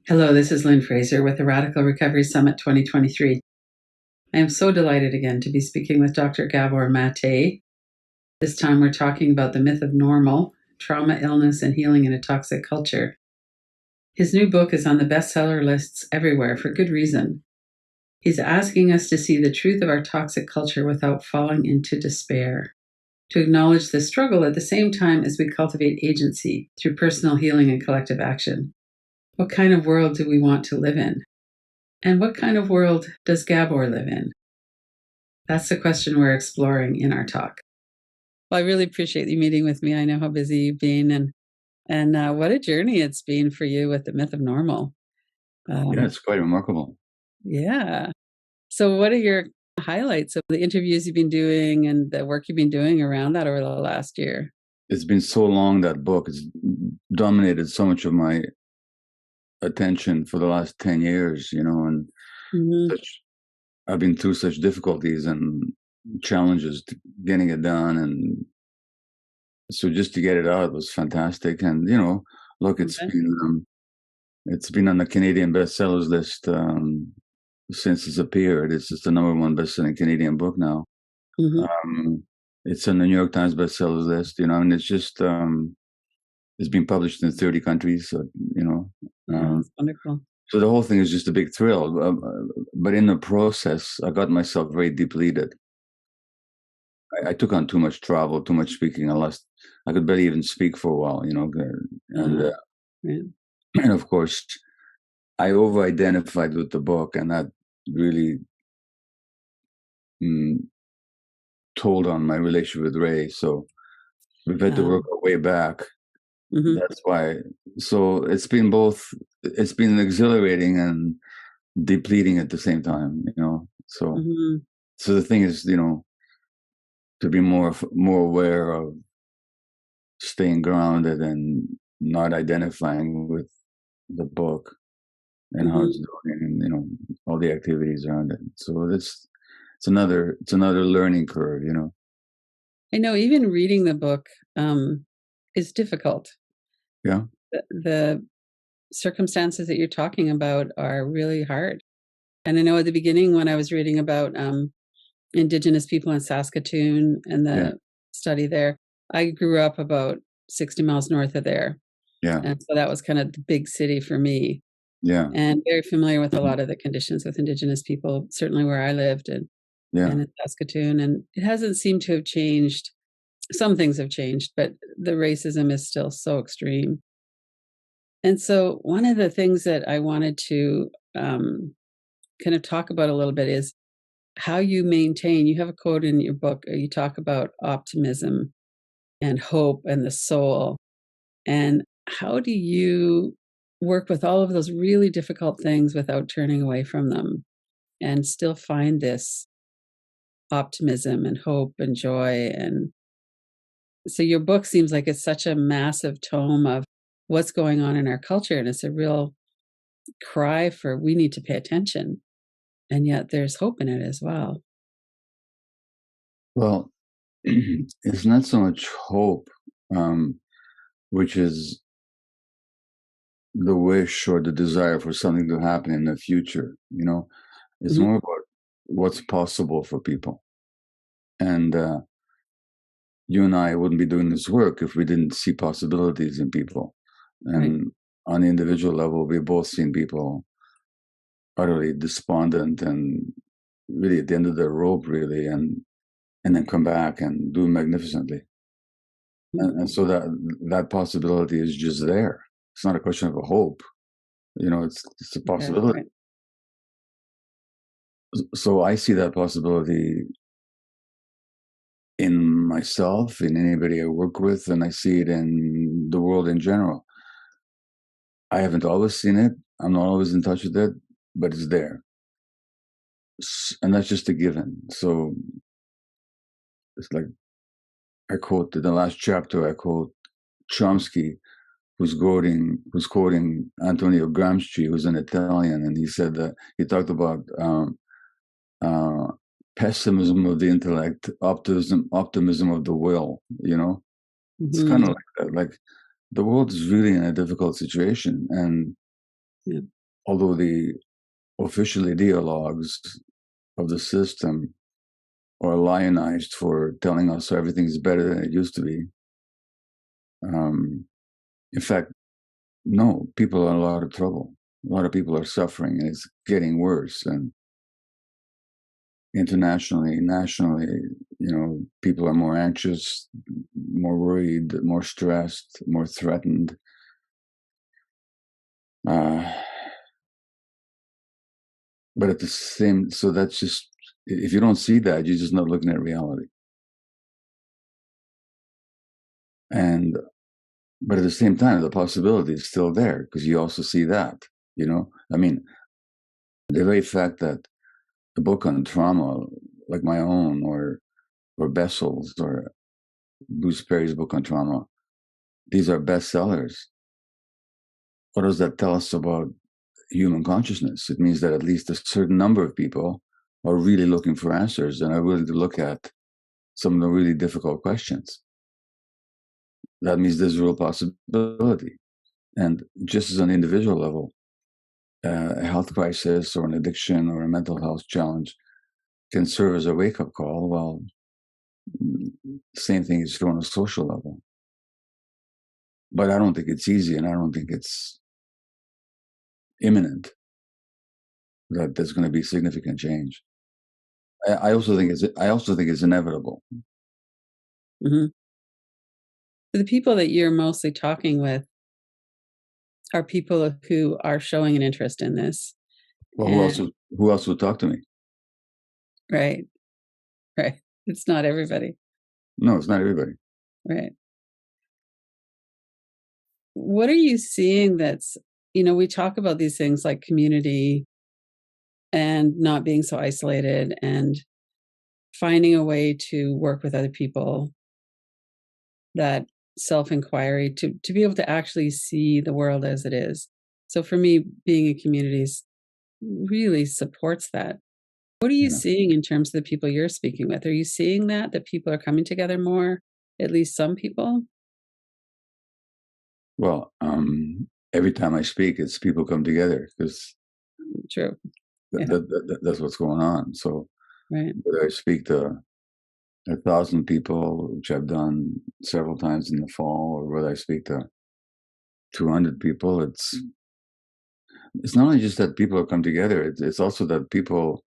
Hello, this is Lynn Fraser with the Radical Recovery Summit 2023. I am so delighted again to be speaking with Dr. Gabor Maté. This time we're talking about the myth of normal, trauma, illness, and healing in a toxic culture. His new book is on the bestseller lists everywhere for good reason. He's asking us to see the truth of our toxic culture without falling into despair, to acknowledge the struggle at the same time as we cultivate agency through personal healing and collective action. What kind of world do we want to live in? And what kind of world does Gabor live in? That's the question we're exploring in our talk. Well, I really appreciate you meeting with me. I know how busy you've been, and what a journey it's been for you with the myth of normal. Yeah, it's quite remarkable. Yeah. So what are your highlights of the interviews you've been doing and the work you've been doing around that over the last year? It's been so long, that book has dominated so much of my attention for the last 10 years, and I've been through such difficulties and challenges to getting it done. And so just to get it out was fantastic. And, look, it's been on the Canadian bestsellers list since it's appeared. It's just the number one best-selling Canadian book now. It's on the New York Times bestsellers list, and it's just it's been published in 30 countries. So, That's wonderful. so the whole thing is just a big thrill. But in the process, I got myself very depleted. I took on too much travel, too much speaking. I could barely even speak for a while, and and of course, I over-identified with the book, and that really told on my relationship with Ray. So we've had to work our way back. That's why. So it's been exhilarating and depleting at the same time, So, so the thing is, to be more aware of staying grounded and not identifying with the book and how it's doing, and all the activities around it. So it's another learning curve, I know even reading the book is difficult. Yeah. The circumstances that you're talking about are really hard. And I know at the beginning when I was reading about Indigenous people in Saskatoon and the study there, I grew up about 60 miles north of there. Yeah. And so that was kind of the big city for me. Yeah. And very familiar with a lot of the conditions with Indigenous people, certainly where I lived and in Saskatoon. And it hasn't seemed to have changed. Some things have changed, but the racism is still so extreme. And so one of the things that I wanted to kind of talk about a little bit is how you maintain. You have a quote in your book, you talk about optimism and hope and the soul. And how do you work with all of those really difficult things without turning away from them and still find this optimism and hope and joy? And so your book seems like it's such a massive tome of what's going on in our culture, and it's a real cry for we need to pay attention, and yet there's hope in it as well. Well, it's not so much hope, which is the wish or the desire for something to happen in the future. It's more about what's possible for people. And you and I wouldn't be doing this work if we didn't see possibilities in people. And on the individual level, we've both seen people utterly despondent and really at the end of their rope, really, and then come back and do magnificently. And so that possibility is just there. It's not a question of a hope. It's a possibility. So I see that possibility in myself, in anybody I work with, and I see it in the world in general. I haven't always seen it. I'm not always in touch with it, but it's there. And that's just a given. So it's like I quote in the last chapter, I quote Chomsky, who's quoting Antonio Gramsci, who's an Italian, and he said that he talked about pessimism of the intellect, optimism of the will. It's kind of like that. Like the world is really in a difficult situation, and Yeah. Although the official ideologues of the system are lionized for telling us everything's better than it used to be. In fact, no, people are in a lot of trouble. A lot of people are suffering, and it's getting worse. And internationally, nationally, people are more anxious, more worried, more stressed, more threatened. But at the same, so that's just, if you don't see that, you're just not looking at reality. But at the same time, the possibility is still there because you also see that, I mean, the very fact that a book on trauma, like my own, or Bessel's, or Bruce Perry's book on trauma, these are bestsellers. What does that tell us about human consciousness? It means that at least a certain number of people are really looking for answers and are willing to look at some of the really difficult questions. That means there's a real possibility. And just as an individual level, a health crisis or an addiction or a mental health challenge can serve as a wake-up call. Well, the same thing is true on a social level. But I don't think it's easy, and I don't think it's imminent that there's going to be significant change. I also think it's inevitable. Mm-hmm. The people that you're mostly talking with are people who are showing an interest in this. Well, who else would talk to me? Right. Right. It's not everybody. No, it's not everybody. Right. What are you seeing that's, we talk about these things like community and not being so isolated and finding a way to work with other people, that self-inquiry to be able to actually see the world as it is. So for me, being in communities really supports that. What are you seeing in terms of the people you're speaking with? Are you seeing that people are coming together more, at least some people? Well, every time I speak, it's people come together because True. Yeah. that's what's going on. So Right. whether I speak to 1,000 people, which I've done several times in the fall, or whether I speak to 200 people, it's not only just that people come together, it's also that people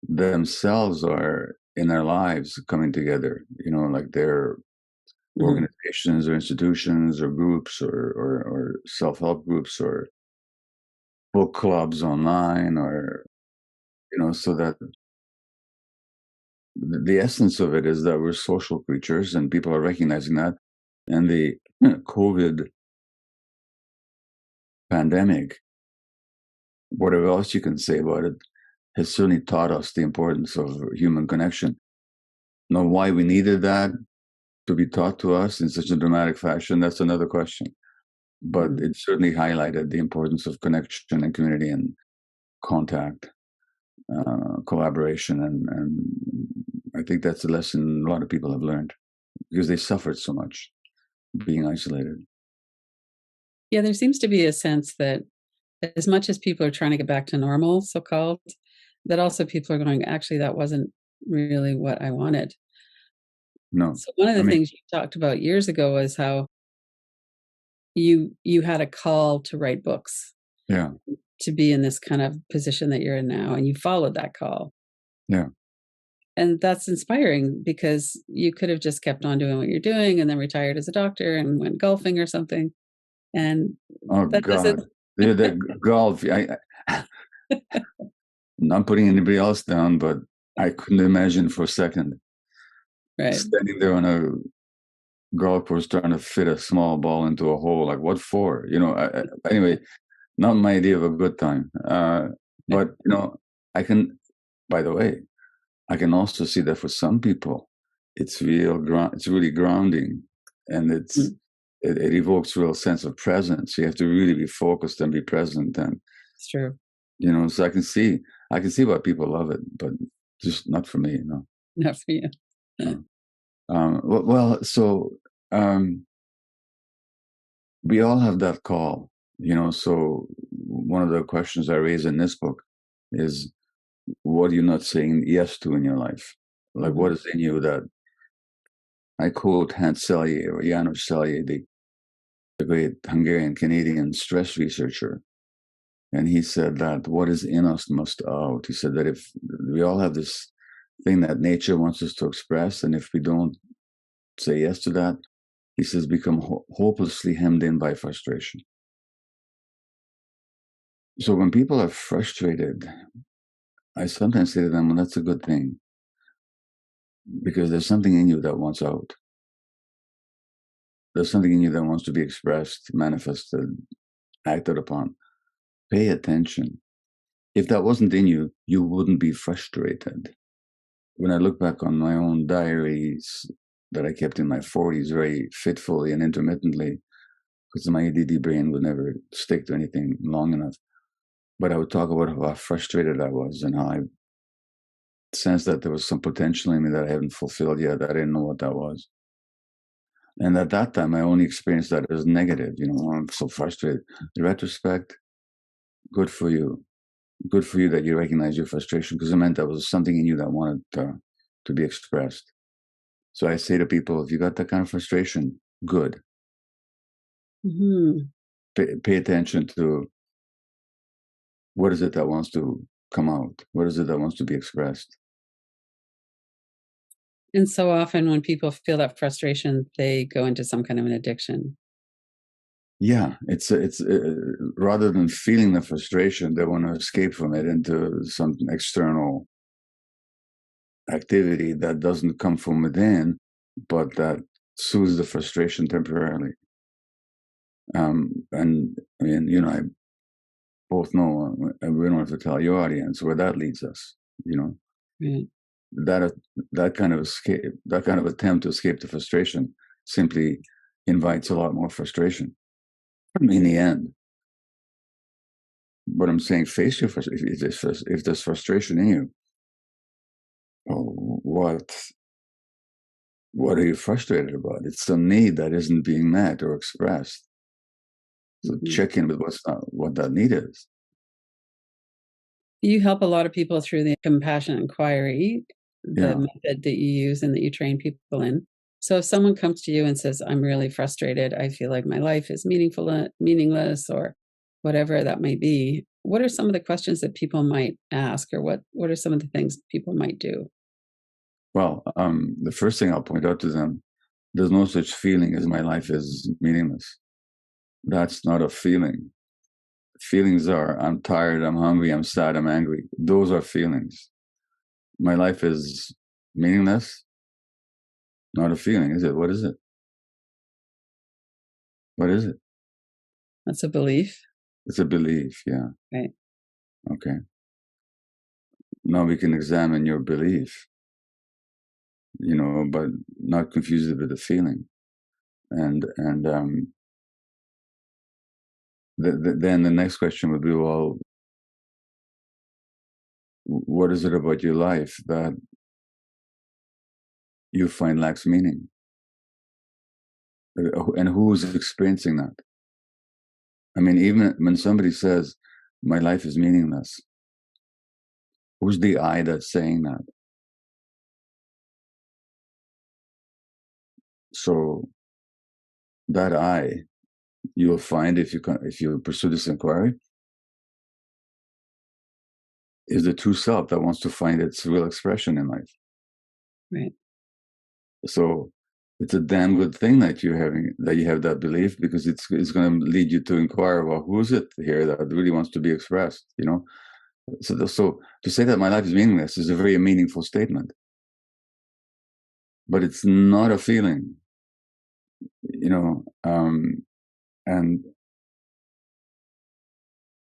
themselves are in their lives coming together, like their organizations or institutions or groups or self-help groups or book clubs online, or so that the essence of it is that we're social creatures and people are recognizing that. And the COVID pandemic, whatever else you can say about it, has certainly taught us the importance of human connection. Now, why we needed that to be taught to us in such a dramatic fashion, that's another question. But it certainly highlighted the importance of connection and community and contact, collaboration. And I think that's a lesson a lot of people have learned because they suffered so much being isolated. Yeah, there seems to be a sense that as much as people are trying to get back to normal, so-called, that also people are going, actually, that wasn't really what I wanted. No. So one of the things you talked about years ago was how you had a call to write books. Yeah. To be in this kind of position that you're in now, and you followed that call. Yeah. And that's inspiring because you could have just kept on doing what you're doing and then retired as a doctor and went golfing or something. And oh God, the golf. I'm not putting anybody else down, but I couldn't imagine for a second standing there on a golf course trying to fit a small ball into a hole. Like, what for? Anyway, not my idea of a good time. But I can. By the way, I can also see that for some people, it's it's really grounding, and it evokes real sense of presence. You have to really be focused and be present, and it's true. So I can see why people love it, but just not for me. Not for you. So we all have that call, so one of the questions I raise in this book is, what are you not saying yes to in your life? Like, what is in you that, I quote Hans Selye, or Janos Selye, the great Hungarian-Canadian stress researcher. And he said that what is in us must out. He said that if we all have this thing that nature wants us to express, and if we don't say yes to that, he says, become hopelessly hemmed in by frustration. So when people are frustrated, I sometimes say to them, well, that's a good thing, because there's something in you that wants out. There's something in you that wants to be expressed, manifested, acted upon. Pay attention. If that wasn't in you, you wouldn't be frustrated. When I look back on my own diaries that I kept in my 40s very fitfully and intermittently, because my ADD brain would never stick to anything long enough, but I would talk about how frustrated I was and how I sensed that there was some potential in me that I hadn't fulfilled yet. I didn't know what that was. And at that time, I only experienced that as negative. I'm so frustrated. In retrospect, good for you. Good for you that you recognize your frustration, because it meant there was something in you that wanted to be expressed. So I say to people, if you got that kind of frustration, good. Pay attention to, what is it that wants to come out? What is it that wants to be expressed? And so often when people feel that frustration, they go into some kind of an addiction. Yeah, it's rather than feeling the frustration, they want to escape from it into some external activity that doesn't come from within, but that soothes the frustration temporarily. And I mean, I both know, and we don't have to tell your audience where that leads us. Right. That kind of escape, that kind of attempt to escape the frustration, simply invites a lot more frustration in the end. But I'm saying, face your frustration. If there's frustration in you, what are you frustrated about? It's some need that isn't being met or expressed. So check in with what that need is. You help a lot of people through the compassionate inquiry, the method that you use and that you train people in. So if someone comes to you and says, I'm really frustrated, I feel like my life is meaningless, or whatever that may be, what are some of the questions that people might ask, or what are some of the things people might do? Well, the first thing I'll point out to them, there's no such feeling as my life is meaningless. That's not a feeling. Feelings are, I'm tired, I'm hungry, I'm sad, I'm angry. Those are feelings. My life is meaningless. Not a feeling, is it? What is it? What is it? That's a belief. It's a belief, yeah. Right. Okay. Now we can examine your belief, but not confuse it with a feeling. And then the next question would be, well, what is it about your life that you find lacks meaning? And who is experiencing that? I mean, even when somebody says, my life is meaningless, who's the I that's saying that? So that I, you'll find, if you pursue this inquiry, is the true self that wants to find its real expression in life. Right. So it's a damn good thing that you have that belief, because it's going to lead you to inquire, well, who is it here that really wants to be expressed? So to say that my life is meaningless is a very meaningful statement, but it's not a feeling, and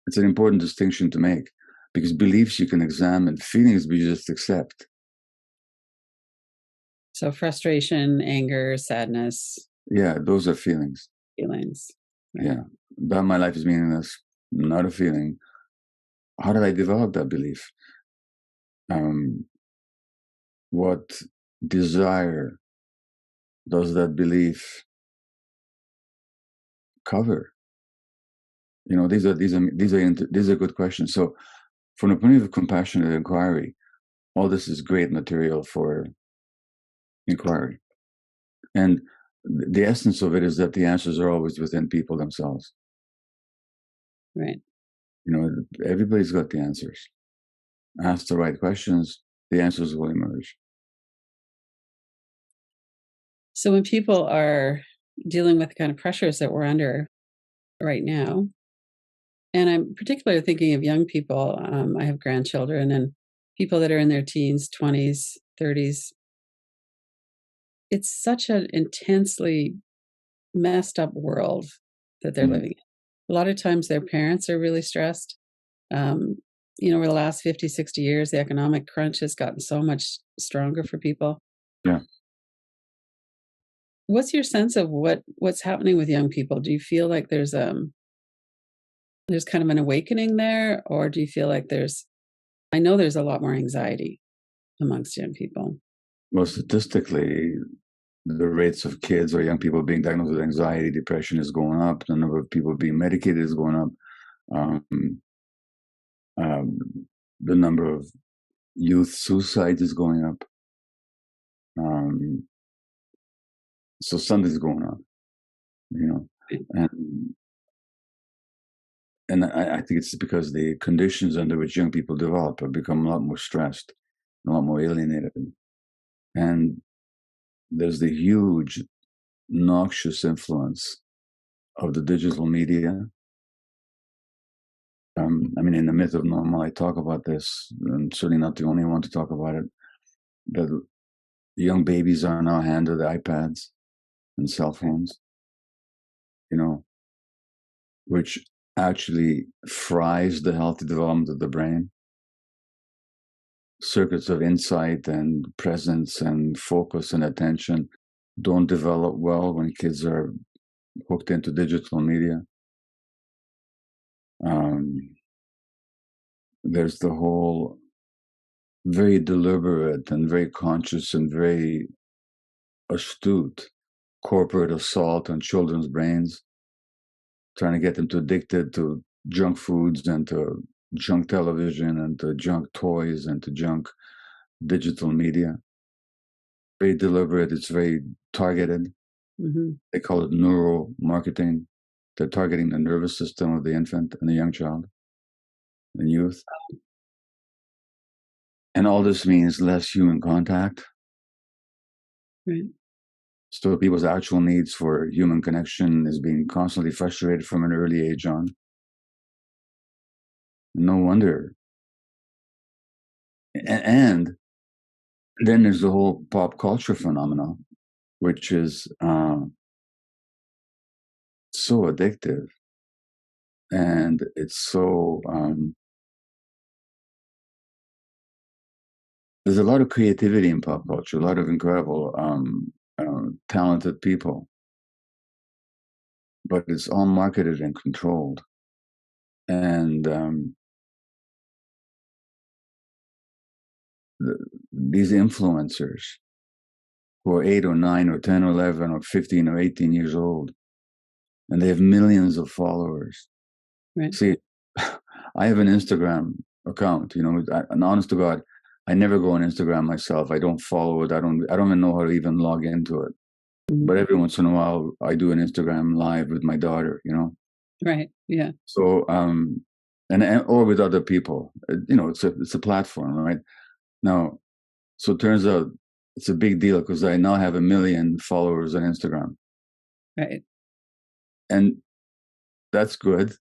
it's an important distinction to make, because beliefs you can examine, feelings we just accept. So frustration, anger, sadness. Yeah, those are feelings. Feelings. Right. Yeah, that my life is meaningless, not a feeling. How did I develop that belief? What desire does that belief cover? These are good questions. So from the point of view of compassionate inquiry, all this is great material for inquiry. And the essence of it is that the answers are always within people themselves. Right. Everybody's got the answers. Ask the right questions, the answers will emerge. So when people are dealing with the kind of pressures that we're under right now, and I'm particularly thinking of young people, I have grandchildren and people that are in their teens, 20s, 30s. It's such an intensely messed up world that they're living in. A lot of times their parents are really stressed. Over the last 50, 60 years, the economic crunch has gotten so much stronger for people. Yeah. What's your sense of what's happening with young people? Do you feel like there's kind of an awakening there, or do you feel like I know there's a lot more anxiety amongst young people. Well, statistically, the rates of kids or young people being diagnosed with anxiety, depression is going up. The number of people being medicated is going up. The number of youth suicides is going up. So something's going on, and I think it's because the conditions under which young people develop have become a lot more stressed, a lot more alienated, and there's the huge, noxious influence of the digital media. In the myth of normal, I talk about this. I'm certainly not the only one to talk about it. That young babies are now handed iPads and cell phones, which actually fries the healthy development of the brain. Circuits of insight and presence and focus and attention don't develop well when kids are hooked into digital media. There's the whole very deliberate and very conscious and very astute corporate assault on children's brains, trying to get them to addicted to junk foods and to junk television and to junk toys and to junk digital media. Very deliberate. It's very targeted. Mm-hmm. They call it neuromarketing. They're targeting the nervous system of the infant and the young child and youth. And all this means less human contact. Right. So people's actual needs for human connection is being constantly frustrated from an early age on. No wonder. And then there's the whole pop culture phenomenon, which is so addictive. And it's so... there's a lot of creativity in pop culture, a lot of incredible, talented people. But it's all marketed and controlled. And these influencers who are 8 or 9 or 10 or 11 or 15 or 18 years old, and they have millions of followers. Right. See, I have an Instagram account, and honest to God, I never go on Instagram myself. I don't follow it. I don't even know how to even log into it. Mm-hmm. But every once in a while, I do an Instagram live with my daughter, Right. Yeah. So, or with other people, it's a platform, right? Now, so it turns out it's a big deal because I now have 1 million followers on Instagram. Right. And that's good.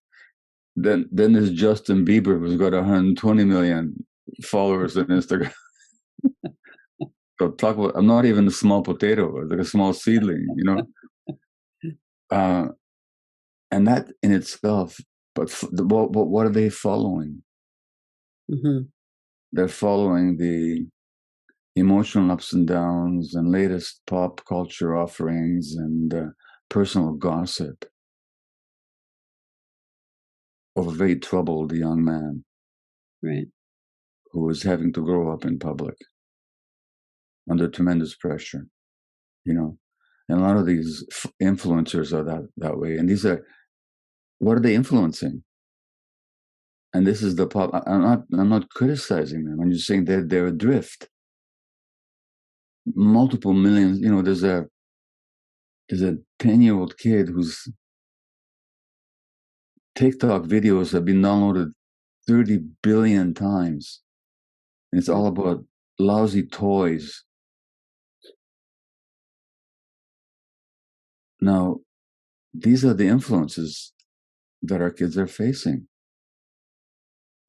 Then there's Justin Bieber, who's got 120 million followers on Instagram. So talk about, I'm not even a small potato, like a small seedling, and that in itself, but what are they following? Mm-hmm. They're following the emotional ups and downs and latest pop culture offerings and personal gossip of a very troubled young man, right, who is having to grow up in public under tremendous pressure, and a lot of these influencers are that way. And these are What are they influencing? And this is the pop. I'm not criticizing them. I'm just saying that they're adrift. Multiple millions. There's a 10-year-old kid whose TikTok videos have been downloaded 30 billion times. And it's all about lousy toys. Now, these are the influences that our kids are facing.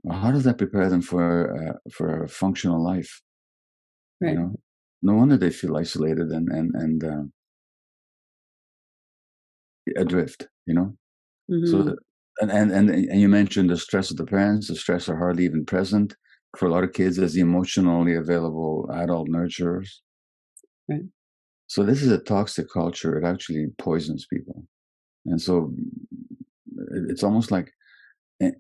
How does that prepare them for a functional life? Right. No wonder they feel isolated and adrift. Mm-hmm. So, and you mentioned the stress of the parents. The stress are hardly even present for a lot of kids as the emotionally available adult nurturers. Right. So this is a toxic culture. It actually poisons people. And so it's almost like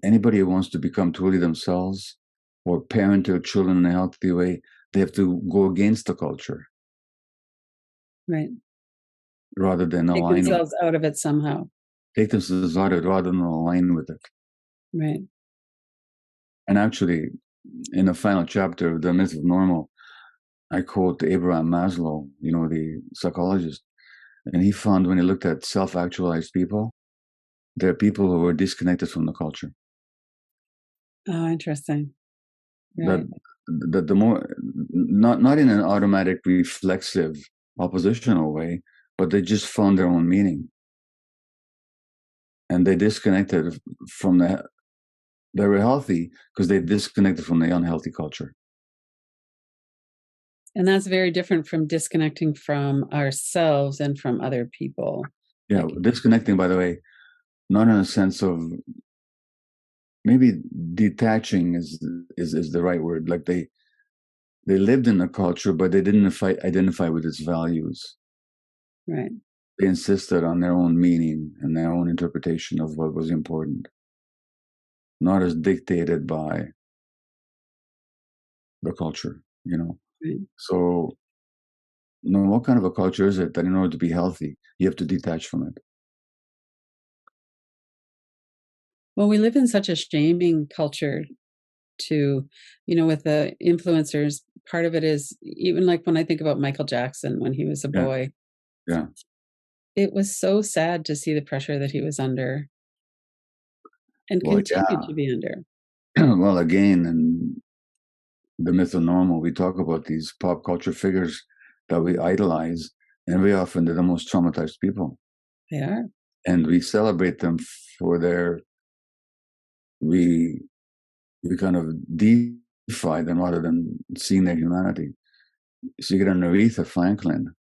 anybody who wants to become truly themselves or parent their children in a healthy way, they have to go against the culture. Right. Rather than take align themselves out of it somehow. Take themselves out of it rather than align with it. Right. And actually, in the final chapter of The Myth of Normal, I quote Abraham Maslow, the psychologist, and he found when he looked at self-actualized people, there are people who are disconnected from the culture. Oh, interesting. Right. That the more, not in an automatic, reflexive, oppositional way, but they just found their own meaning. And they disconnected from they were healthy because they disconnected from the unhealthy culture. And that's very different from disconnecting from ourselves and from other people. Yeah, disconnecting, by the way, not in a sense of, maybe detaching is the right word. Like they lived in the culture, but they didn't identify with its values. Right. They insisted on their own meaning and their own interpretation of what was important, not as dictated by the culture, Right. So, what kind of a culture is it that in order to be healthy, you have to detach from it? Well, we live in such a shaming culture too, with the influencers. Part of it is, even like when I think about Michael Jackson when he was a boy. Yeah. It was so sad to see the pressure that he was under and Well, continued to be under. Well, again, in The Myth of Normal, we talk about these pop culture figures that we idolize, and very often they're the most traumatized people. They are. And we celebrate them for we kind of deify them rather than seeing their humanity. So you get an Aretha Franklin,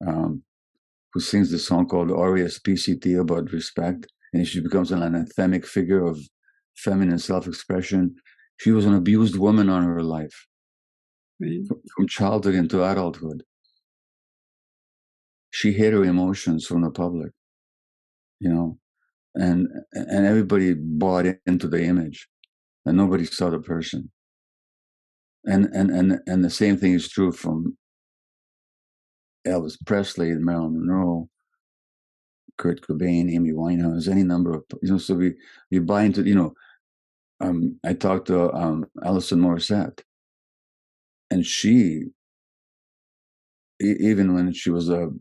who sings this song called R.E.S.P.C.T. about respect, and she becomes an anthemic figure of feminine self-expression. She was an abused woman on her life, Right. from childhood into adulthood. She hid her emotions from the public, and everybody bought into the image, and nobody saw the person. And the same thing is true from Elvis Presley and Marilyn Monroe, Kurt Cobain, Amy Winehouse, any number of, so we buy into, I talked to Alison Morissette, and she, even when she was an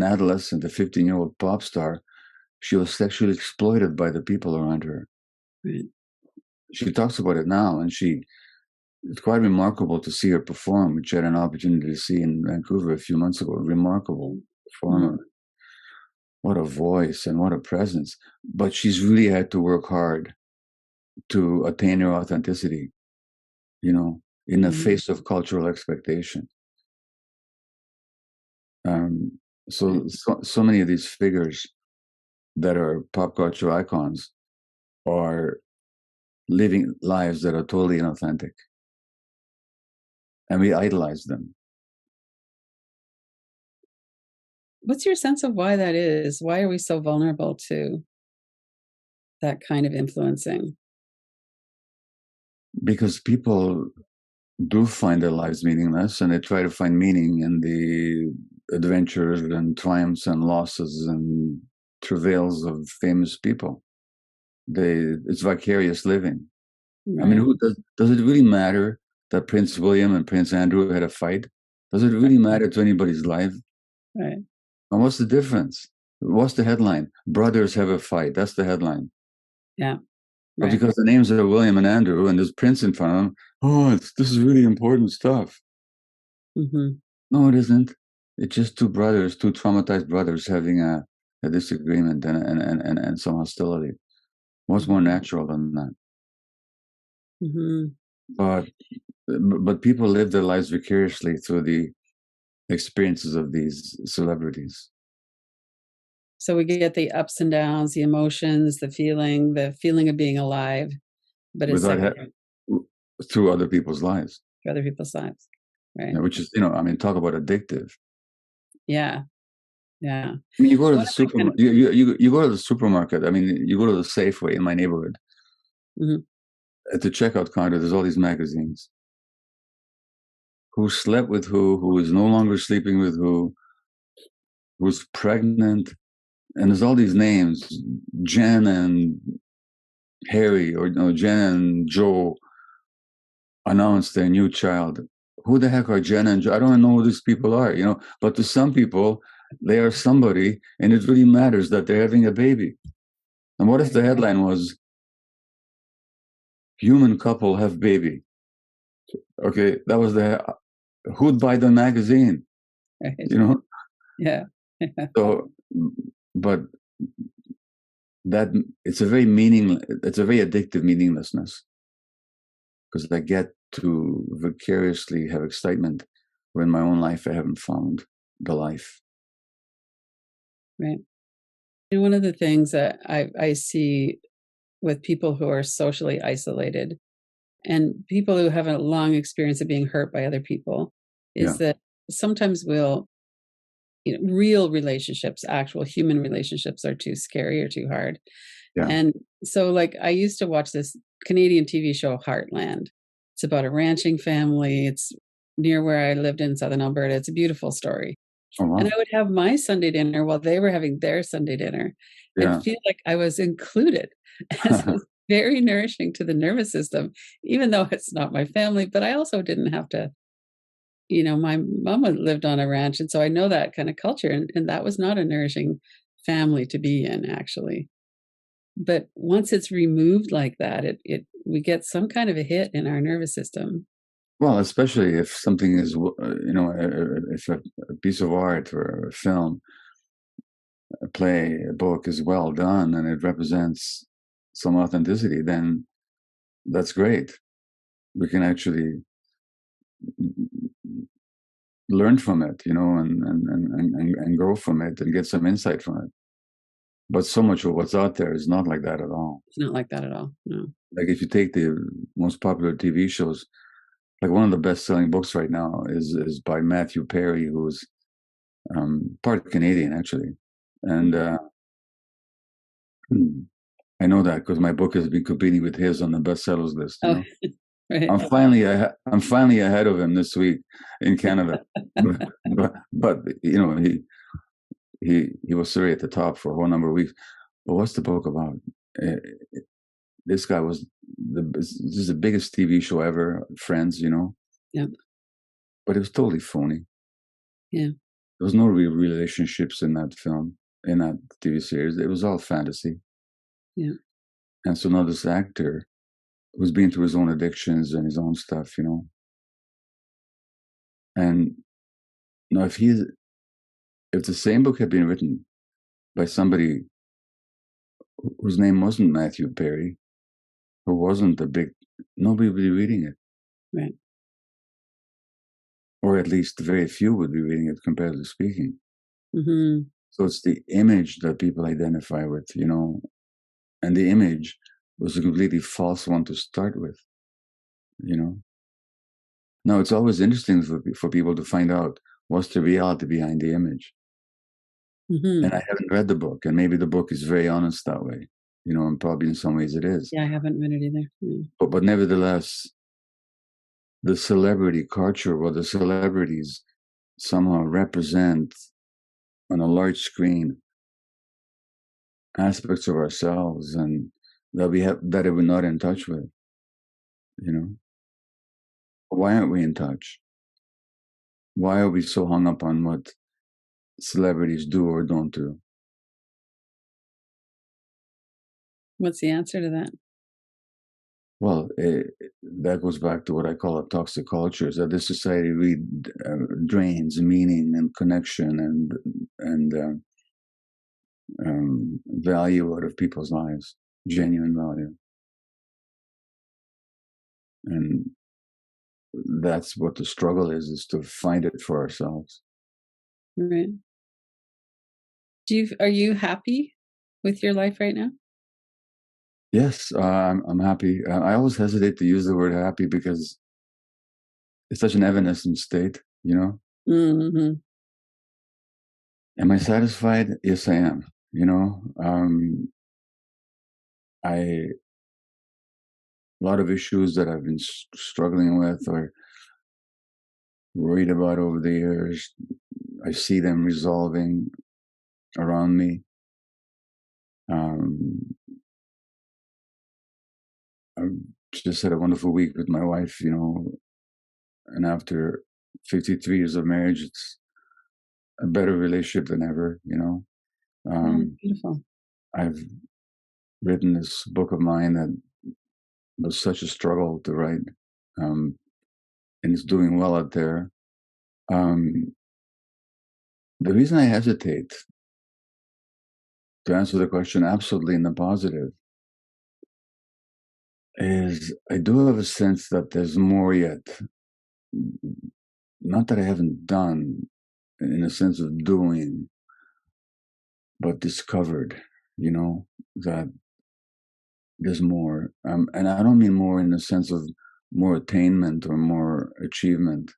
adolescent, a 15-year-old pop star, she was sexually exploited by the people around her. Right. She talks about it now, and it's quite remarkable to see her perform, which I had an opportunity to see in Vancouver a few months ago. Remarkable performer. Mm-hmm. What a voice and what a presence. But she's really had to work hard to attain her authenticity, in the face of cultural expectation. So many of these figures that are pop culture icons are living lives that are totally inauthentic. And we idolize them. What's your sense of why that is? Why are we so vulnerable to that kind of influencing? Because people do find their lives meaningless, and they try to find meaning in the adventures and triumphs and losses and travails of famous people. It's vicarious living. Right. I mean, does it really matter that Prince William and Prince Andrew had a fight? Does it really matter to anybody's life? Right. And what's the difference? What's the headline? Brothers have a fight. That's the headline. Yeah. But Right. because the names are William and Andrew and there's Prince in front of them, this is really important stuff. Mm-hmm. No, it isn't. It's just two brothers, two traumatized brothers having a disagreement and some hostility. What's more natural than that? Mm-hmm. But people live their lives vicariously through the experiences of these celebrities. So we get the ups and downs, the emotions, the feeling of being alive, but it's Without secondary through other people's lives, to other people's lives. Right. which is, I mean, talk about addictive. Yeah. Yeah. I mean, you go to One the of the kind supermarket. You go to the supermarket. I mean, you go to the Safeway in my neighborhood. Mhm. At the checkout counter, there's all these magazines. Who slept with who is no longer sleeping with who's pregnant, and there's all these names, Jen and Harry, or Jen and Joe announced their new child. Who the heck are Jen and Joe? I don't know who these people are, but to some people, they are somebody, and it really matters that they're having a baby. And what if the headline was, human couple have baby? Okay, that was who'd buy the magazine, Right. Yeah. So, but that it's a very addictive meaninglessness, because I get to vicariously have excitement when in my own life I haven't found the life. Right. And one of the things that I see with people who are socially isolated and people who have a long experience of being hurt by other people is that sometimes real relationships, actual human relationships, are too scary or too hard. Yeah. And so, like, I used to watch this Canadian TV show, Heartland. It's about a ranching family. It's near where I lived in Southern Alberta. It's a beautiful story. Oh, wow. And I would have my Sunday dinner while they were having their Sunday dinner and feel like I was included. And so it was very nourishing to the nervous system, even though it's not my family. But I also didn't have to, my mama lived on a ranch. And so I know that kind of culture. And that was not a nourishing family to be in, actually. But once it's removed like that, we get some kind of a hit in our nervous system. Well, especially if something is, if a piece of art or a film, a play, a book is well done and it represents some authenticity, then that's great. We can actually learn from it, and grow from it and get some insight from it. But so much of what's out there is not like that at all. It's not like that at all. No. Like if you take the most popular TV shows, like one of the best-selling books right now is by Matthew Perry, who's part Canadian actually, and I know that because my book has been competing with his on the bestsellers list. Oh, right. I'm finally ahead of him this week in Canada, but he was sorry at the top for a whole number of weeks. But what's the book about? This guy was this is the biggest TV show ever, Friends, Yeah. But it was totally phony. Yeah. There was no real relationships in that film, in that TV series. It was all fantasy. Yeah. And so now this actor who's been through his own addictions and his own stuff, and now if the same book had been written by somebody whose name wasn't Matthew Perry, who wasn't nobody would be reading it. Right. Or at least very few would be reading it, comparatively speaking. Mm-hmm. So it's the image that people identify with, and the image was a completely false one to start with, Now, it's always interesting for people to find out what's the reality behind the image. Mm-hmm. And I haven't read the book, and maybe the book is very honest that way, and probably in some ways it is. Yeah, I haven't read it either. Yeah. But nevertheless, the celebrity culture, or the celebrities somehow represent on a large screen aspects of ourselves and that we're not in touch with, you know. Why aren't we in touch? Why are we so hung up on what celebrities do or don't do? What's the answer to that? Well, that goes back to what I call a toxic culture, is that this society really drains meaning and connection and value out of people's lives, genuine value. And that's what the struggle is to find it for ourselves. Right. Are you happy with your life right now? Yes, I'm happy. I always hesitate to use the word happy because it's such an evanescent state, you know? Mm-hmm. Am I satisfied? Yes, I am. You know, a lot of issues that I've been struggling with or worried about over the years, I see them resolving around me. I just had a wonderful week with my wife, you know, and after 53 years of marriage, it's a better relationship than ever, you know. Oh, beautiful. I've written this book of mine that was such a struggle to write, and it's doing well out there. Um, the reason I hesitate to answer the question absolutely in the positive is I do have a sense that there's more yet. Not that I haven't done in a sense of doing, but discovered, you know, that there's more. And I don't mean more in the sense of more attainment or more achievement.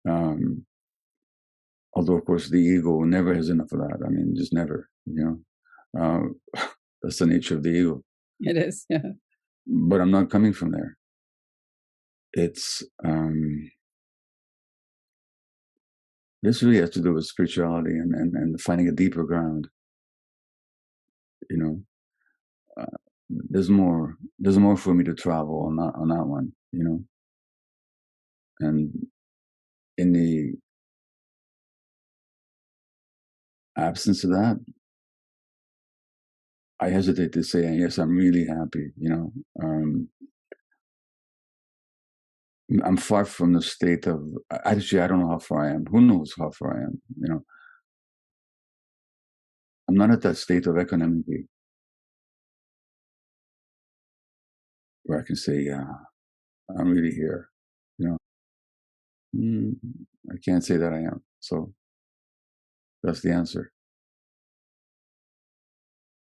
Um, although, of course, the ego never has enough of that. I mean, just never, you know. That's the nature of the ego. It is, yeah. But I'm not coming from there. It's this really has to do with spirituality and finding a deeper ground. You know, there's more. There's more for me to travel on that one. You know, and in the absence of that, I hesitate to say yes. I'm really happy. You know, I'm far from the state of. Actually, I don't know how far I am. Who knows how far I am? You know, I'm not at that state of equanimity where I can say, yeah, I'm really here. You know, I can't say that I am. So that's the answer.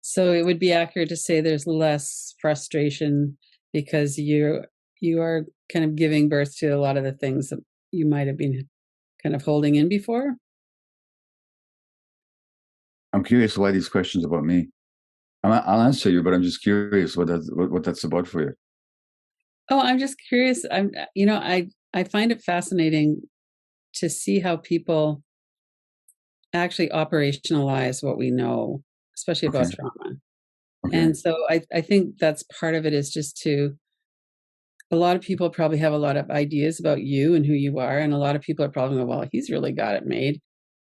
So it would be accurate to say there's less frustration because you are kind of giving birth to a lot of the things that you might have been kind of holding in before. I'm curious why these questions about me. I'll answer you, but I'm just curious what that's about for you. Oh, I'm just curious. I find it fascinating to see how people actually operationalize what we know, especially Okay. about trauma. Okay. And so I think that's part of it, is just to, a lot of people probably have a lot of ideas about you and who you are. And a lot of people are probably going, well, he's really got it made.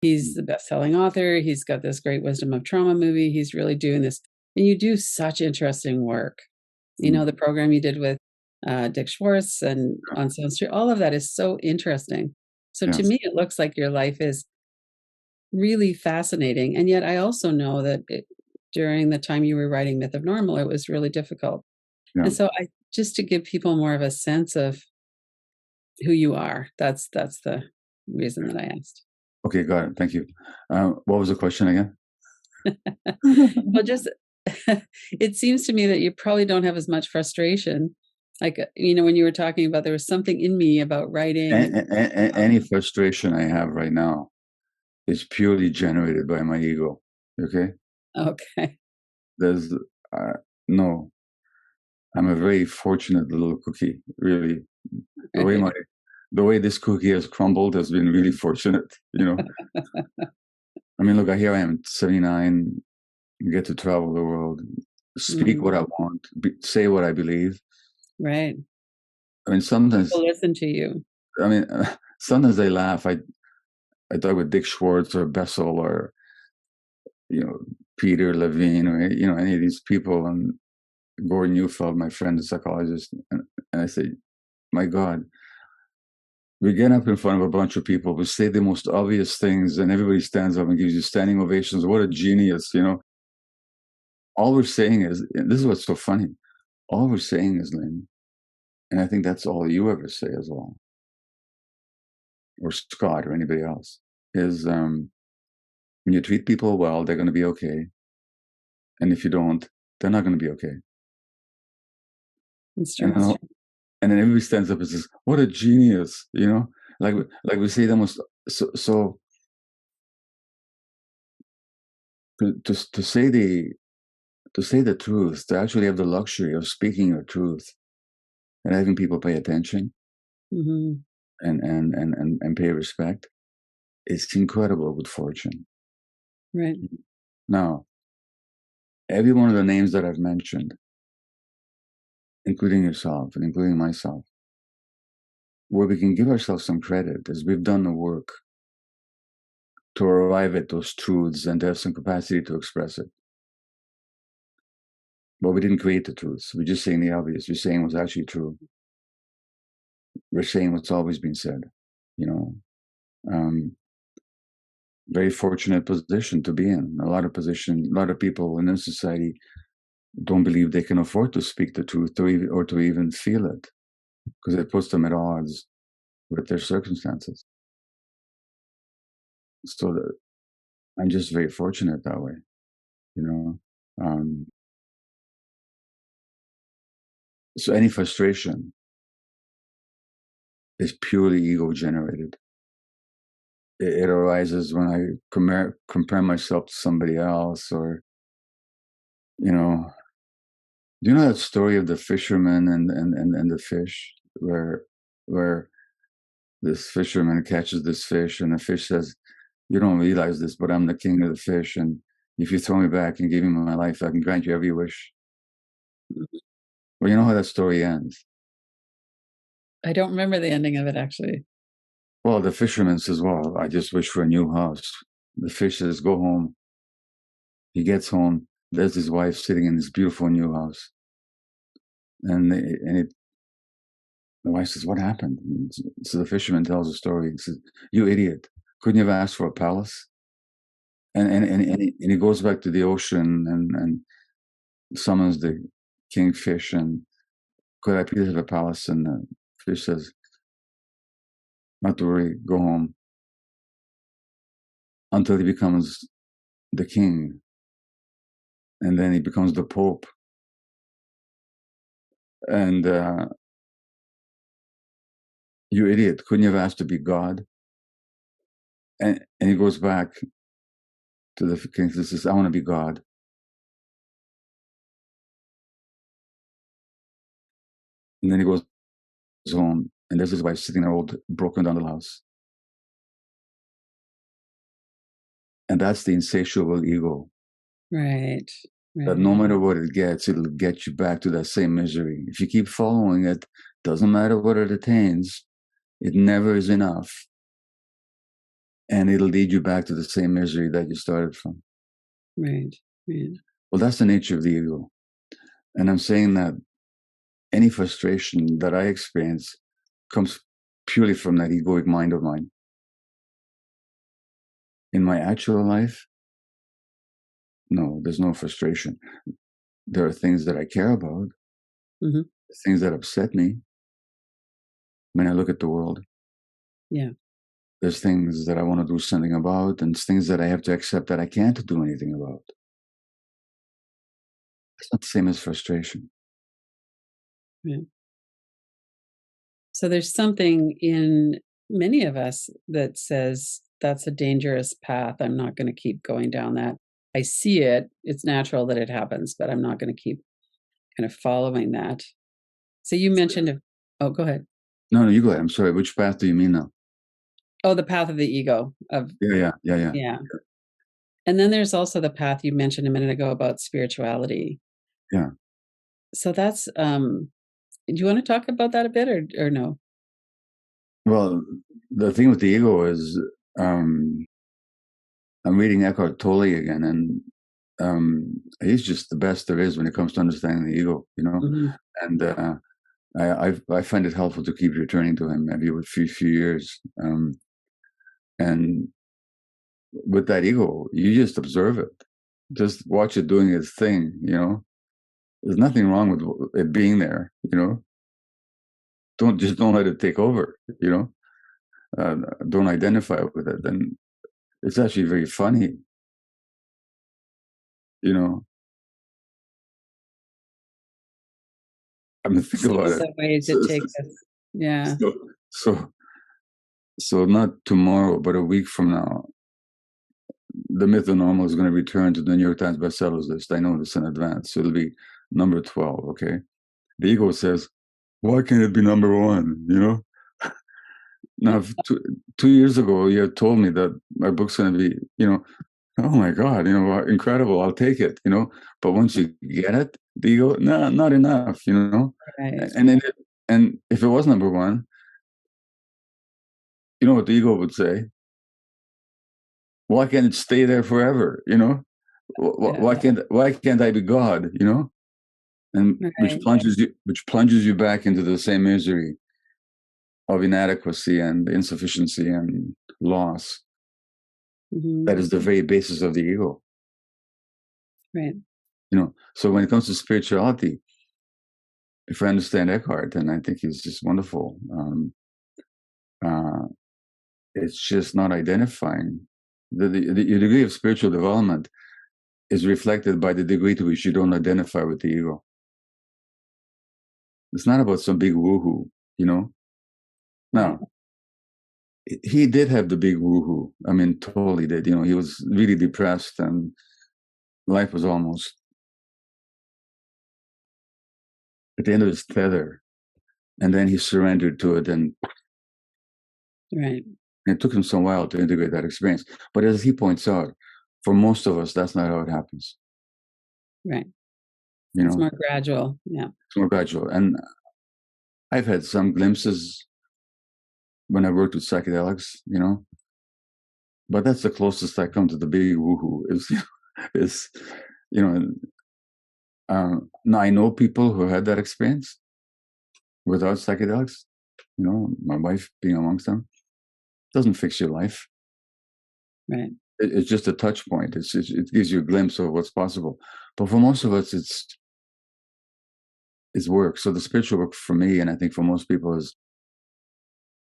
He's the best-selling author. He's got this great Wisdom of Trauma movie. He's really doing this. And you do such interesting work. You know, the program you did with Dick Schwartz and on Sound Street, all of that is so interesting. So to me, it looks like your life is really fascinating. And yet I also know that during the time you were writing Myth of Normal, it was really difficult. Yeah. And so just to give people more of a sense of who you are, that's the reason that I asked. Okay, got it. Thank you. What was the question again? Well, just it seems to me that you probably don't have as much frustration. Like, when you were talking about, there was something in me about writing. Any frustration I have right now is purely generated by my ego. Okay. Okay. There's no. I'm a very fortunate little cookie. Really, the way this cookie has crumbled has been really fortunate. You know. I mean, look, here I am, 79. get to travel the world, speak what Mm, I want, say what I believe. right. I mean, sometimes, People listen to you. I mean, sometimes I laugh. I talk with Dick Schwartz or Bessel or, Peter Levine or, any of these people, and Gordon Neufeld, my friend, the psychologist. And I say, my God, we get up in front of a bunch of people, we say the most obvious things, and everybody stands up and gives you standing ovations. What a genius, All we're saying is, and this is what's so funny, all we're saying is, Lynn, and I think that's all you ever say as well, or Scott or anybody else, is when you treat people well, they're going to be okay. And if you don't, they're not going to be okay. It's true. And then everybody stands up and says, what a genius, like we say the most, so to say the truth, to actually have the luxury of speaking your truth and having people pay attention, mm-hmm. and pay respect, it's incredible good fortune. Right. Now, every one of the names that I've mentioned, including yourself and including myself, where we can give ourselves some credit is we've done the work to arrive at those truths and to have some capacity to express it. But we didn't create the truths. We're just saying the obvious. We're saying what's actually true. We're saying what's always been said. Very fortunate position to be in. A lot of people in this society don't believe they can afford to speak the truth or to even feel it, because it puts them at odds with their circumstances. So I'm just very fortunate that way, So any frustration is purely ego generated. It arises when I compare myself to somebody else, or, do you know that story of the fisherman and the fish, where this fisherman catches this fish, and the fish says, you don't realize this, but I'm the king of the fish, and if you throw me back and give me my life, I can grant you every wish. Well, you know how that story ends. I don't remember the ending of it, actually. Well, the fisherman says, well, I just wish for a new house. The fish says, go home. He gets home. There's his wife sitting in this beautiful new house. And the wife says, what happened? And so the fisherman tells the story. He says, you idiot. Couldn't you have asked for a palace? And he goes back to the ocean and summons the kingfish and, could I please have a palace? And the fish says, not to worry, go home. Until he becomes the king. And then he becomes the Pope. And you idiot, couldn't you have asked to be God? And he goes back to the king and says, I want to be God. And then he goes home, and there's his wife sitting in her old, broken down little house. And that's the insatiable ego. Right. That no matter what it gets, it'll get you back to that same misery. If you keep following it, doesn't matter what it attains, it never is enough. And it'll lead you back to the same misery that you started from. Right. Well, that's the nature of the ego. And I'm saying that any frustration that I experience comes purely from that egoic mind of mine. In my actual life, no, there's no frustration. There are things that I care about, mm-hmm. things that upset me when I look at the world. Yeah. There's things that I want to do something about, and things that I have to accept that I can't do anything about. It's not the same as frustration. Yeah. So there's something in many of us that says that's a dangerous path. I'm not going to keep going down that. I see it. It's natural that it happens, but I'm not going to keep kind of following that. So you mentioned, oh, go ahead. No, you go ahead. I'm sorry. Which path do you mean now? Oh, the path of the ego. Yeah. Yeah. And then there's also the path you mentioned a minute ago about spirituality. Yeah. So that's, do you want to talk about that a bit or no? Well, the thing with the ego is, I'm reading Eckhart Tolle again, and he's just the best there is when it comes to understanding the ego, Mhm. and I find it helpful to keep returning to him every few years. And with that ego, you just observe it, just watch it doing its thing. There's nothing wrong with it being there. Don't let it take over. Don't identify with it, and it's actually very funny. I mean, think Some about of it. the ways So, it takes us. Yeah. so, so, so not tomorrow, but a week from now, the myth of normal is going to return to the New York Times bestsellers list. I know this in advance. So it'll be number 12. Okay. The ego says, why can't it be number one? Now, if 2 years ago, you had told me that my book's going to be, oh my God, incredible. I'll take it, but once you get it, the ego, no, not enough, Right. and then, and if it was number one, you know what the ego would say? Why can't it stay there forever? Yeah. Why can't I be God? And which Right. plunges you back into the same misery of inadequacy and insufficiency and loss. Hmm. That is the very basis of the ego. Right. So when it comes to spirituality, if I understand Eckhart, and I think he's just wonderful, uh, it's just not identifying. Your degree of spiritual development is reflected by the degree to which you don't identify with the ego. It's not about some big woohoo, Right. Now, he did have the big woohoo. I mean, totally did. He was really depressed and life was almost at the end of his tether. And then he surrendered to it, and Right. it took him some while to integrate that experience. But as he points out, for most of us, that's not how it happens. Right. You It's know, more gradual. Yeah. it's more gradual. And I've had some glimpses when I worked with psychedelics, but that's the closest I come to the big woohoo is, you know, now I know people who had that experience without psychedelics, my wife being amongst them. Doesn't fix your life. Right. It's just a touch point. It gives you a glimpse of what's possible. But for most of us, it's work. So the spiritual work for me, and I think for most people, is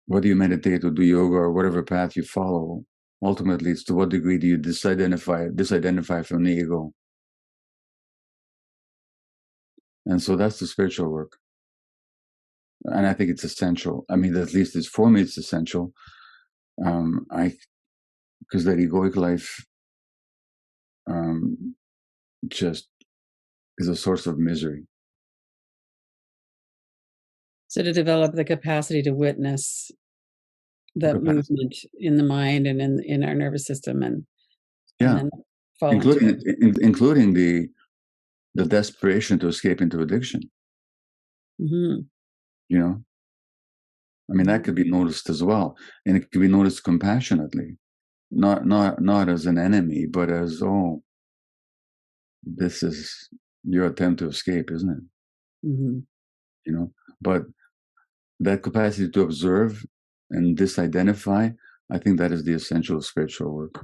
whether you meditate or do yoga or whatever path you follow. Ultimately, it's to what degree do you disidentify from the ego. And so that's the spiritual work. And I think it's essential. I mean, at least for me, it's essential. Because that egoic life just is a source of misery. So to develop the capacity to witness The that capacity. movement in the mind and in our nervous system and Yeah, then fall into including it. including the desperation to escape into addiction. Hmm. You know, I mean, that could be noticed as well, and it could be noticed compassionately, not as an enemy, but as, oh, this is your attempt to escape, isn't it? Hmm. But that capacity to observe and disidentify, I think that is the essential spiritual work.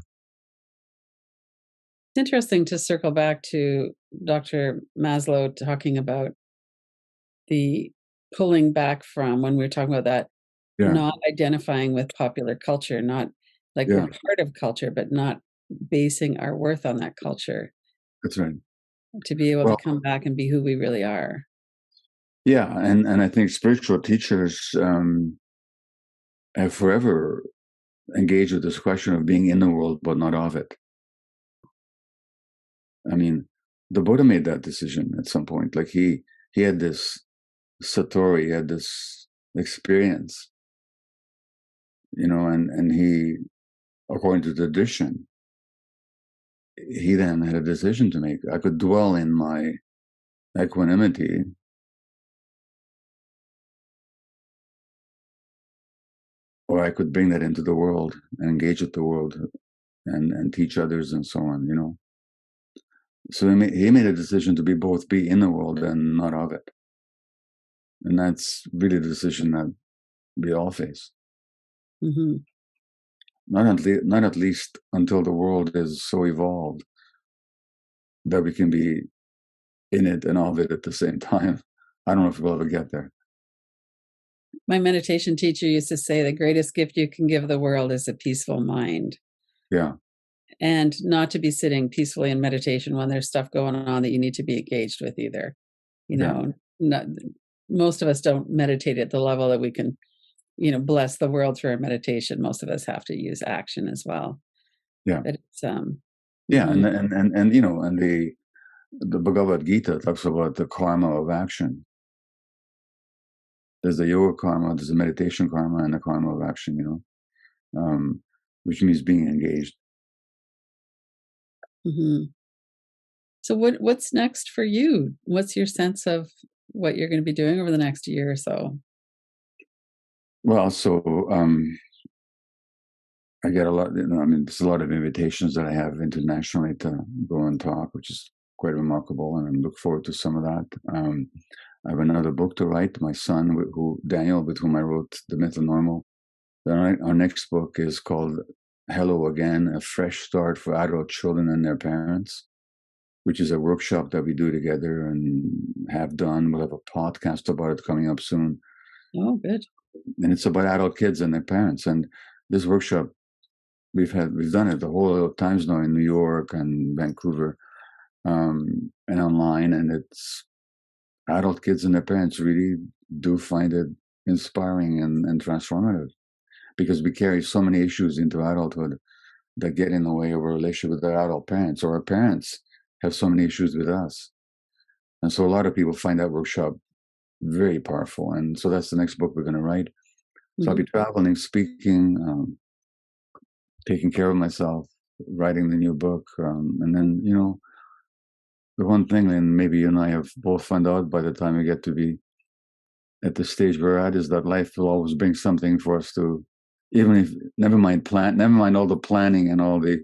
It's interesting to circle back to Dr. Maslow talking about the pulling back from when we were talking about that, Yeah, not identifying with popular culture, not like we're yeah, part of culture, but not basing our worth on that culture that's right. to be able to Well, come back and be who we really are. yeah, and I think spiritual teachers have forever engaged with this question of being in the world but not of it. I mean, the Buddha made that decision at some point. Like he had this satori, he had this experience, and he, according to tradition, he then had a decision to make. I could dwell in my equanimity, or I could bring that into the world and engage with the world and teach others and so on, you know. So he made a decision to be in the world and not of it. And that's really the decision that we all face. Mm-hmm. Not at least until the world is so evolved that we can be in it and of it at the same time. I don't know if we'll ever get there. My meditation teacher used to say the greatest gift you can give the world is a peaceful mind. Yeah. And not to be sitting peacefully in meditation when there's stuff going on that you need to be engaged with either. You know, most of us don't meditate at the level that we can, you know, bless the world through our meditation. Most of us have to use action as well. Yeah. But it's yeah, and you know, and the Bhagavad Gita talks about the karma of action. There's the yoga karma, there's the meditation karma, and the karma of action, you know, which means being engaged. Mm-hmm. So what's next for you? What's your sense of what you're going to be doing over the next year or so? Well, so I get a lot, you know, I mean, there's a lot of invitations that I have internationally to go and talk, which is quite remarkable, and I look forward to some of that. I have another book to write. My son, Daniel, with whom I wrote The Myth of Normal. Then our next book is called Hello Again, A Fresh Start for Adult Children and Their Parents, which is a workshop that we do together and have done. We'll have a podcast about it coming up soon. Oh, good. And it's about adult kids and their parents. And this workshop, we've done it the whole times now in New York and Vancouver, and online. And it's adult kids and their parents really do find it inspiring and transformative, because we carry so many issues into adulthood that get in the way of our relationship with our adult parents, or our parents have so many issues with us. And so a lot of people find that workshop very powerful. And so that's the next book we're going to write. So I'll be traveling, speaking, taking care of myself, writing the new book. And then, you know, the one thing, and maybe you and I have both found out by the time we get to be at the stage we're at, is that life will always bring something for us to, even if, never mind all the planning and all the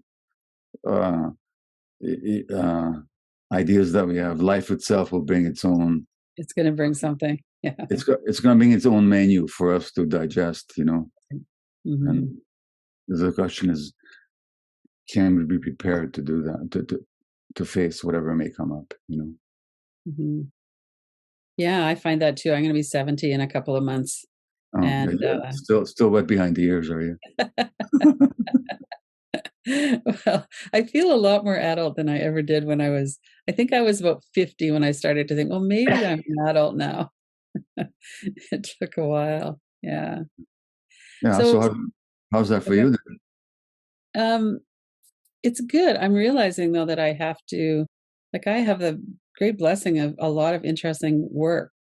ideas that we have, life itself will bring its own. It's going to bring something. Yeah. It's going to bring its own menu for us to digest, you know. And the question is, can we be prepared to do that, to face whatever may come up, you know? Yeah, I find that too. I'm going to be 70 in a couple of months. Oh, and still wet behind the ears, are you? Well, I feel a lot more adult than I ever did when I think I was about 50 when I started to think, well, maybe I'm an adult now. It took a while. Yeah. Yeah. So how's that for you then? It's good. I'm realizing though that I have to, like, I have the great blessing of a lot of interesting work.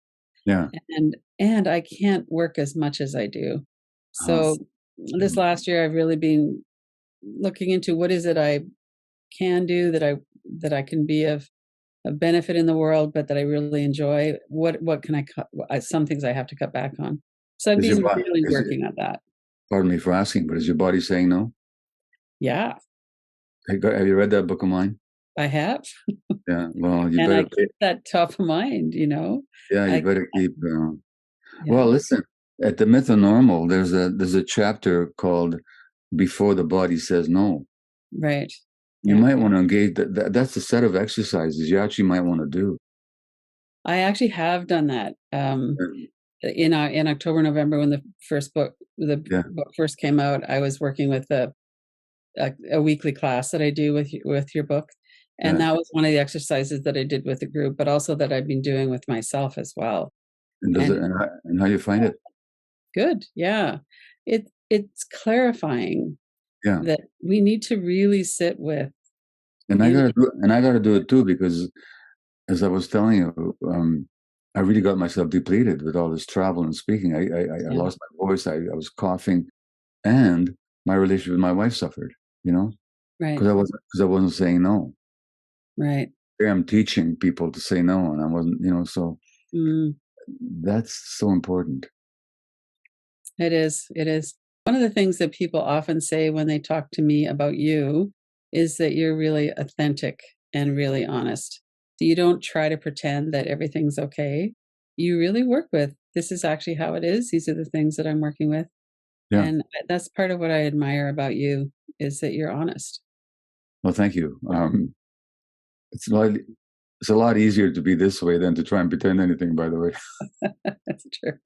Yeah. And I can't work as much as I do. So this last year I've really been looking into what is it I can do that I can be of benefit in the world, but that I really enjoy. What can I cut? Some things I have to cut back on. So I've been really working on that. Pardon me for asking, but is your body saying no? Yeah. Have you read that book of mine? I have. Yeah. Well, you and better I keep that top of mind, you know. Yeah, you better keep. Well, listen. At the Myth of Normal, there's a chapter called "Before the Body Says No." Right. You might want to engage that's a set of exercises you actually might want to do. I actually have done that. In October, November, when the book first came out, I was working with a weekly class that I do with your book, and that was one of the exercises that I did with the group, but also that I've been doing with myself as well. And how do you find it? Good. Yeah, it's clarifying. Yeah, that we need to really sit with. And I gotta do it too, because as I was telling you, I really got myself depleted with all this travel and speaking. I lost my voice. I was coughing, and my relationship with my wife suffered, you know? Right. Because I wasn't saying no. Right. Here I'm teaching people to say no, and I wasn't, so that's so important. It is. It is. One of the things that people often say when they talk to me about you is that you're really authentic and really honest. So you don't try to pretend that everything's okay. You really work with, this is actually how it is. These are the things that I'm working with. Yeah. And that's part of what I admire about you, is that you're honest. Well, thank you. It's a lot easier to be this way than to try and pretend anything, by the way. That's true.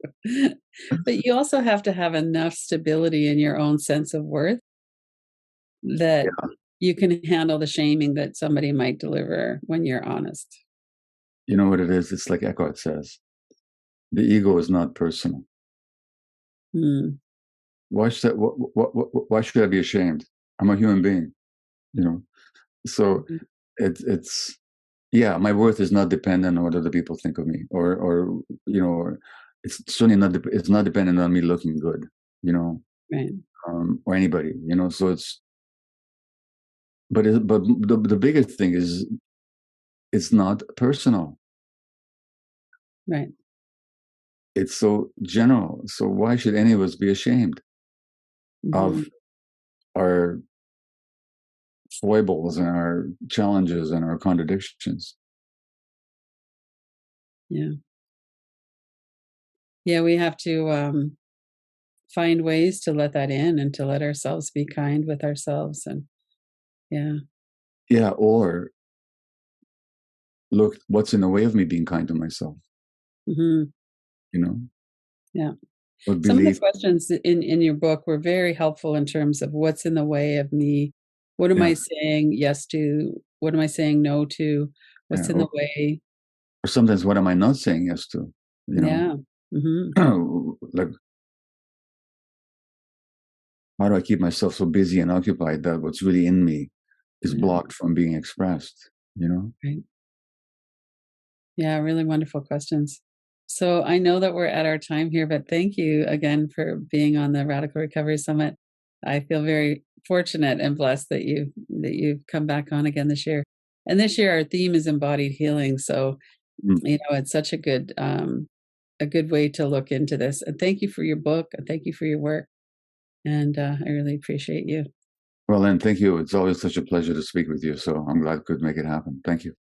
But you also have to have enough stability in your own sense of worth that Yeah. you can handle the shaming that somebody might deliver when you're honest. You know what it is? It's like Eckhart says, the ego is not personal. Mm. Why should I be ashamed? I'm a human being, So Mm. it's yeah, my worth is not dependent on what other people think of me, or it's certainly not. It's not dependent on me looking good, Right. Or anybody, So it's but the biggest thing is it's not personal. Right. It's so general. So why should any of us be ashamed of our foibles and our challenges and our contradictions? Yeah. Yeah, we have to find ways to let that in and to let ourselves be kind with ourselves. And yeah. Yeah, or look, what's in the way of me being kind to myself? Hmm. You know, Yeah. or Some of the believe. questions in your book were very helpful in terms of what's in the way of me. What am Yeah, I saying yes to? What am I saying no to? yeah, What's in the way? or sometimes what am I not saying yes to? Yeah. Hmm. Like, how do I keep myself so busy and occupied that what's really in me is Yeah. blocked from being expressed? Right. Yeah, really wonderful questions. So I know that we're at our time here, but thank you again for being on the Radical Recovery Summit. I feel very fortunate and blessed that you've come back on again this year. And this year our theme is embodied healing. So, Mm. it's such a good way to look into this. And thank you for your book. And thank you for your work. And I really appreciate you. Well, then, thank you. It's always such a pleasure to speak with you. So I'm glad I could make it happen. Thank you.